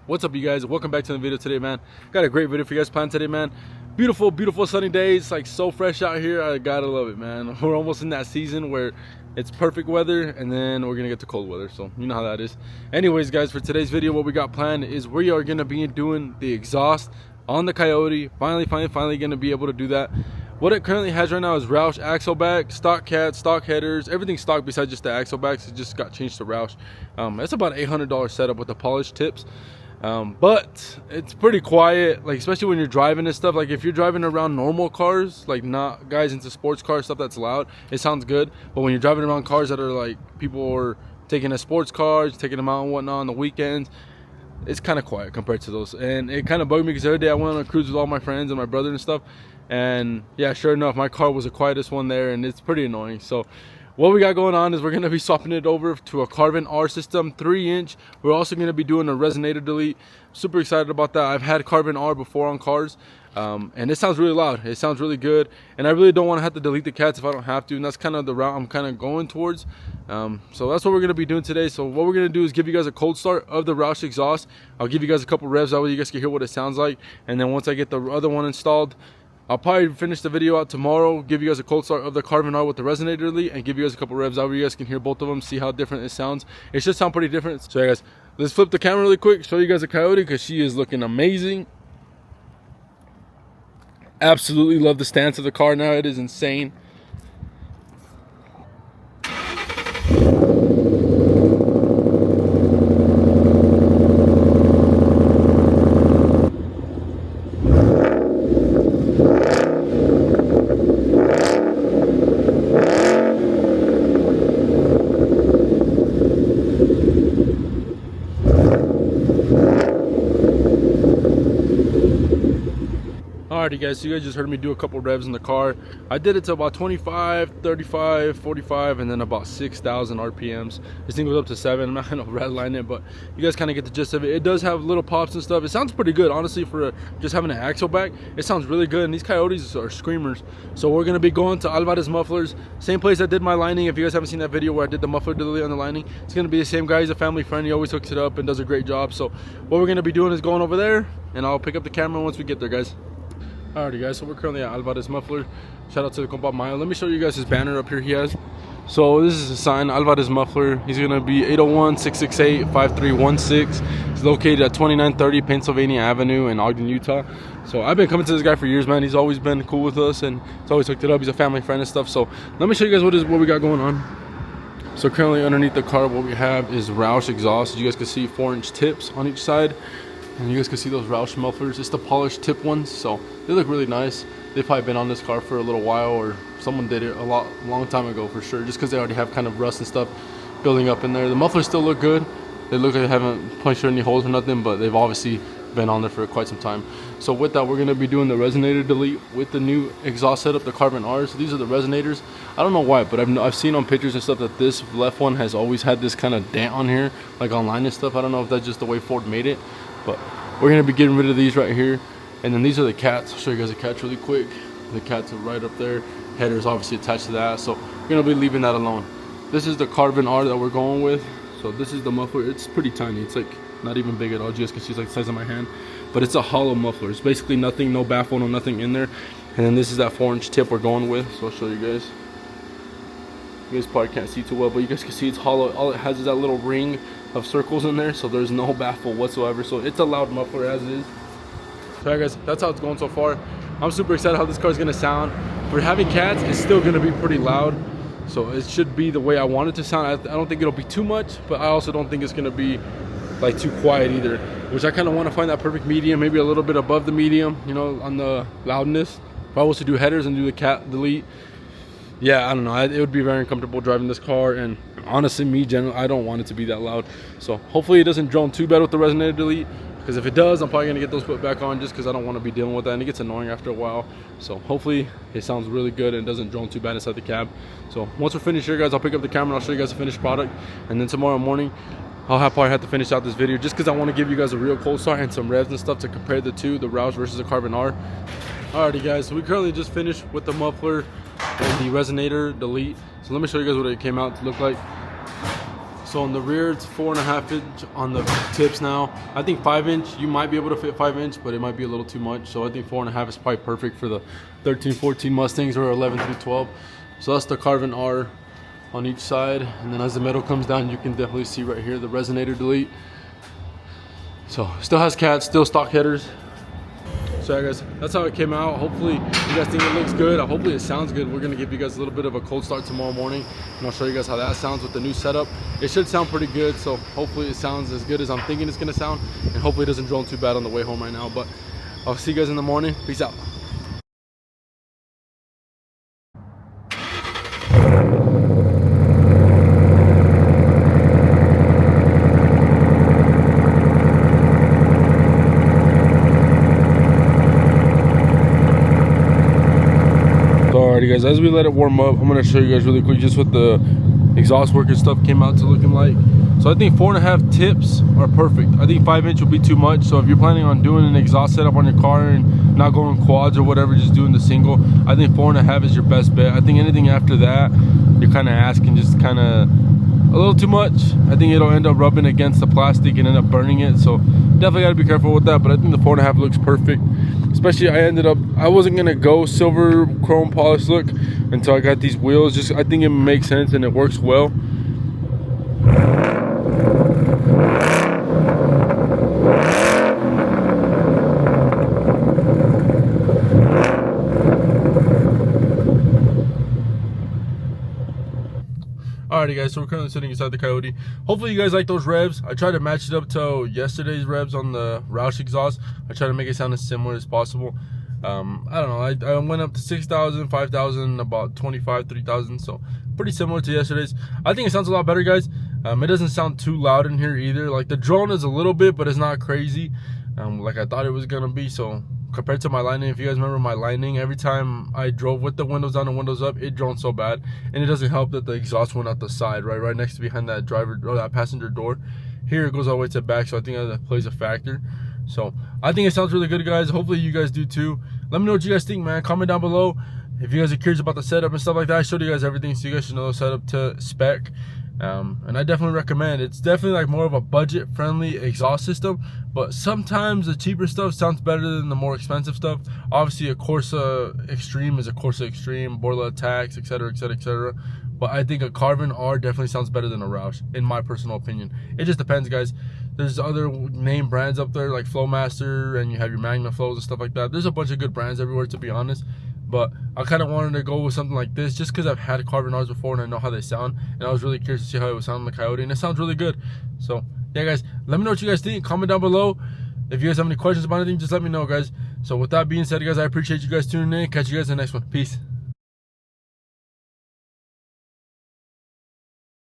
What's up, you guys? Welcome back to the video today, man. Got a great video for you guys planned today, man. Beautiful, beautiful sunny days. It's like so fresh out here. I gotta love it, man. We're almost in that season where it's perfect weather and then we're gonna get to cold weather, so you know how that is. Anyways, guys, for today's video, what we got planned is we are gonna be doing the exhaust on the Coyote. Finally gonna be able to do that. What it currently has right now is Roush axle back, stock cats, stock headers, everything stock besides just the axle backs. It just got changed to Roush. It's about an $800 setup with the polished tips. But it's pretty quiet, like especially when you're driving and stuff. Like if you're driving around normal cars, like not guys into sports cars, stuff that's loud, it sounds good. But when you're driving around cars that are like people are taking as sports cars, taking them out and whatnot on the weekends, it's kind of quiet compared to those. And it kind of bugged me because the other day I went on a cruise with all my friends and my brother and stuff, and yeah, sure enough, my car was the quietest one there, and it's pretty annoying. So what we got going on is we're going to be swapping it over to a carbon R system, 3-inch. We're also going to be doing a resonator delete. Super excited about that. I've had carbon R before on cars, and it sounds really loud. It sounds really good, and I really don't want to have to delete the cats if I don't have to, and that's kind of the route I'm kind of going towards. So that's what we're going to be doing today. So what we're going to do is give you guys a cold start of the Roush exhaust. I'll give you guys a couple revs, that way you guys can hear what it sounds like, and then once I get the other one installed, I'll probably finish the video out tomorrow, give you guys a cold start of the carbon R with the resonator delete, and give you guys a couple revs out where you guys can hear both of them, see how different it sounds. It should sound pretty different. So yeah, guys, let's flip the camera really quick, show you guys a Coyote because she is looking amazing. Absolutely love the stance of the car now. It is insane. Alrighty guys, so you guys just heard me do a couple revs in the car. I did it to about 25, 35, 45, and then about 6,000 RPMs. This thing goes up to 7. I'm not gonna redline it, but you guys kind of get the gist of it. It does have little pops and stuff. It sounds pretty good, honestly, for just having an axle back. It sounds really good, and these Coyotes are screamers. So we're gonna be going to Alvarez Mufflers, same place I did my lining. If you guys haven't seen that video where I did the muffler delete on the lining, it's gonna be the same guy. He's a family friend. He always hooks it up and does a great job. So what we're gonna be doing is going over there, and I'll pick up the camera once we get there, guys. Alrighty guys, so we're currently at Alvarez Muffler. Shout out to the compa Mayo. Let me show you guys his banner up here he has. So this is a sign, Alvarez Muffler. He's gonna be 801-668-5316. He's located at 2930 Pennsylvania Avenue in Ogden, Utah. So I've been coming to this guy for years, man. He's always been cool with us and he's always hooked it up. He's a family friend and stuff. So let me show you guys what we got going on. So currently underneath the car, what we have is Roush exhaust. As you guys can see, 4-inch tips on each side. And you guys can see those Roush mufflers. It's the polished tip ones, so they look really nice. They've probably been on this car for a little while, or someone did it long time ago for sure, just because they already have kind of rust and stuff building up in there. The mufflers still look good. They look like they haven't punctured any holes or nothing, but they've obviously been on there for quite some time. So with that, we're going to be doing the resonator delete with the new exhaust setup, the carbon R. So these are the resonators. I don't know why, but I've seen on pictures and stuff that this left one has always had this kind of dent on here, like online and stuff. I don't know if that's just the way Ford made it, but we're going to be getting rid of these right here. And then these are the cats. I'll show you guys the cats really quick. The cats are right up there. Header's obviously attached to that, so we're going to be leaving that alone. This is the carbon R that we're going with. So this is the muffler. It's pretty tiny. It's like not even big at all. You guys can see it's like the size of my hand, but it's a hollow muffler. It's basically nothing, no baffle, no nothing in there. And then this is that 4-inch tip we're going with. So I'll show you guys. You guys probably can't see too well, but you guys can see it's hollow. All it has is that little ring of circles in there, so there's no baffle whatsoever. So it's a loud muffler as is. So yeah, guys, that's how it's going so far. I'm super excited how this car is going to sound. For having cats, it's still going to be pretty loud, so it should be the way I want it to sound. I don't think it'll be too much, but I also don't think it's going to be like too quiet either, which I kind of want to find that perfect medium, maybe a little bit above the medium, you know, on the loudness. If I was to do headers and do the cat delete, yeah, I don't know, it would be very uncomfortable driving this car, and honestly, me generally, I don't want it to be that loud. So hopefully it doesn't drone too bad with the resonator delete, because if it does, I'm probably going to get those put back on just because I don't want to be dealing with that, and it gets annoying after a while. So hopefully it sounds really good and doesn't drone too bad inside the cab. So once we're finished here, guys, I'll pick up the camera and I'll show you guys the finished product, and then tomorrow morning I'll probably have to finish out this video just because I want to give you guys a real cold start and some revs and stuff to compare the two, the Roush versus the carbon R. Alrighty guys, so we currently just finished with the muffler and the resonator delete. So let me show you guys what it came out to look like. So on the rear, it's 4.5 inch on the tips now. I think 5 inch, you might be able to fit 5 inch, but it might be a little too much. So I think 4.5 is probably perfect for the 13, 14 Mustangs or 11 through 12. So that's the carbon R on each side. And then as the metal comes down, you can definitely see right here the resonator delete. So still has cats, still stock headers. So yeah guys, that's how it came out. Hopefully you guys think it looks good. Hopefully it sounds good. We're gonna give you guys a little bit of a cold start tomorrow morning, and I'll show you guys how that sounds with the new setup. It should sound pretty good, so hopefully it sounds as good as I'm thinking it's gonna sound, and hopefully it doesn't drone too bad on the way home right now. But I'll see you guys in the morning. Peace out. Alrighty guys, as we let it warm up, I'm gonna show you guys really quick just what the exhaust work and stuff came out to looking like. So I think 4.5 tips are perfect. I think 5 inch will be too much. So if you're planning on doing an exhaust setup on your car and not going quads or whatever, just doing the single, I think 4.5 is your best bet. I think anything after that, you're kind of asking just kind of a little too much. I think it'll end up rubbing against the plastic and end up burning it. So definitely got to be careful with that. But I think the 4.5 looks perfect. Especially I wasn't gonna go silver chrome polish look until I got these wheels. Just I think it makes sense and it works well. Alrighty guys, so we're currently sitting inside the Coyote. Hopefully you guys like those revs. I tried to match it up to yesterday's revs on the Roush exhaust. I tried to make it sound as similar as possible. I don't know, I went up to 6,000, 5,000, about 25, 3,000, so pretty similar to yesterday's. I think it sounds a lot better guys. It doesn't sound too loud in here either. Like the drone is a little bit, but it's not crazy like I thought it was gonna be. So compared to my Lightning, if you guys remember my Lightning, every time I drove with the windows down and windows up, it droned so bad. And it doesn't help that the exhaust went out the side, right next to behind that driver or that passenger door. Here it goes all the way to the back, so I think that plays a factor. So I think it sounds really good guys. Hopefully you guys do too. Let me know what you guys think, man. Comment down below if you guys are curious about the setup and stuff like that. I showed you guys everything, so you guys should know the setup to spec. And I definitely recommend. It's definitely like more of a budget friendly exhaust system, but sometimes the cheaper stuff sounds better than the more expensive stuff. Obviously a Corsa Extreme is a Corsa Extreme, Borla Attacks, etc, etc, etc. But I think a Carbon R definitely sounds better than a Roush, in my personal opinion. It just depends guys. There's other name brands up there like Flowmaster, and you have your Magna Flows and stuff like that. There's a bunch of good brands everywhere, to be honest. But I kind of wanted to go with something like this just because I've had Carbon R's before and I know how they sound. And I was really curious to see how it would sound on the Coyote. And it sounds really good. So, yeah, guys, let me know what you guys think. Comment down below. If you guys have any questions about anything, just let me know, guys. So, with that being said, guys, I appreciate you guys tuning in. Catch you guys in the next one. Peace.